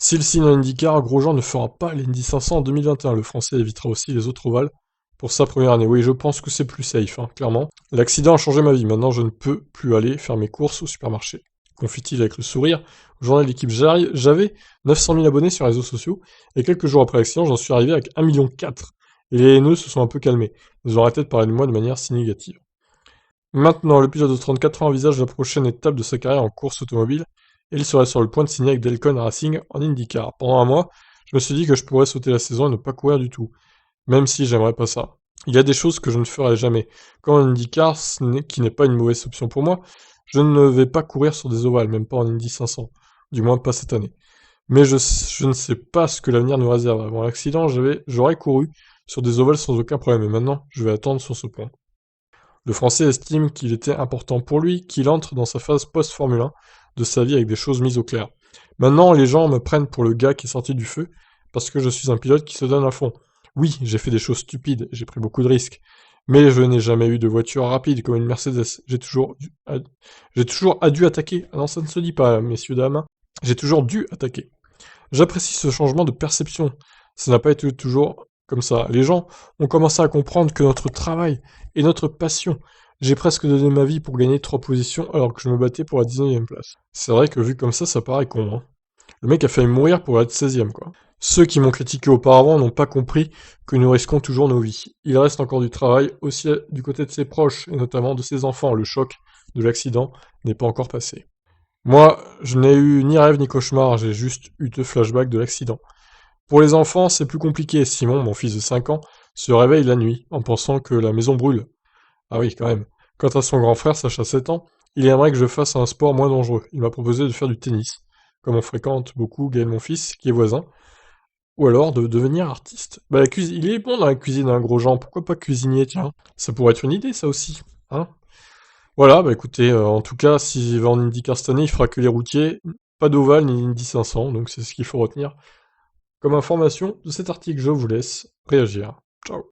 S'il signe un IndyCar, Grosjean ne fera pas l'Indy 500 en 2021. Le Français évitera aussi les autres ovales pour sa première année. Oui, je pense que c'est plus safe, hein, clairement. L'accident a changé ma vie. Maintenant, je ne peux plus aller faire mes courses au supermarché. Confie-t-il avec le sourire. Au journal de l'équipe, j'avais 900 000 abonnés sur les réseaux sociaux, et quelques jours après l'accident, j'en suis arrivé avec 1,4 million. Et les haineux se sont un peu calmés. Ils ont arrêté de parler de moi de manière si négative. Maintenant, le pilote de 34 ans envisage la prochaine étape de sa carrière en course automobile, et il serait sur le point de signer avec Delcon Racing en IndyCar. Pendant un mois, je me suis dit que je pourrais sauter la saison et ne pas courir du tout, même si j'aimerais pas ça. Il y a des choses que je ne ferai jamais. Comme en IndyCar, qui n'est pas une mauvaise option pour moi, je ne vais pas courir sur des ovales, même pas en Indy 500, du moins pas cette année. Mais je ne sais pas ce que l'avenir nous réserve. Avant l'accident, j'aurais couru sur des ovales sans aucun problème, et maintenant, je vais attendre sur ce point. Le Français estime qu'il était important pour lui qu'il entre dans sa phase post-Formule 1 de sa vie avec des choses mises au clair. Maintenant, les gens me prennent pour le gars qui est sorti du feu parce que je suis un pilote qui se donne à fond. Oui, j'ai fait des choses stupides, j'ai pris beaucoup de risques, mais je n'ai jamais eu de voiture rapide comme une Mercedes. J'ai toujours dû attaquer. Ah non, ça ne se dit pas, messieurs, dames. J'ai toujours dû attaquer. J'apprécie ce changement de perception. Ça n'a pas été toujours comme ça. Les gens ont commencé à comprendre que notre travail est notre passion. J'ai presque donné ma vie pour gagner 3 positions alors que je me battais pour la 19e place. C'est vrai que vu comme ça paraît con, hein. Le mec a failli mourir pour être 16e, quoi. Ceux qui m'ont critiqué auparavant n'ont pas compris que nous risquons toujours nos vies. Il reste encore du travail, aussi du côté de ses proches, et notamment de ses enfants. Le choc de l'accident n'est pas encore passé. Moi, je n'ai eu ni rêve ni cauchemar, j'ai juste eu deux flashbacks de l'accident. Pour les enfants, c'est plus compliqué. Simon, mon fils de 5 ans, se réveille la nuit en pensant que la maison brûle. Ah oui, quand même. Quant à son grand frère, Sacha 7 ans, il aimerait que je fasse un sport moins dangereux. Il m'a proposé de faire du tennis, comme on fréquente beaucoup Gaël, mon fils, qui est voisin, ou alors de devenir artiste. Bah, il est bon dans la cuisine, un gros Jean, pourquoi pas cuisinier, tiens. Ça pourrait être une idée, ça aussi, hein. Voilà, bah écoutez, en tout cas, s'il va en IndyCar cette année, il fera que les routiers, pas d'ovale ni Indy 500, donc c'est ce qu'il faut retenir comme information de cet article. Je vous laisse réagir. Ciao.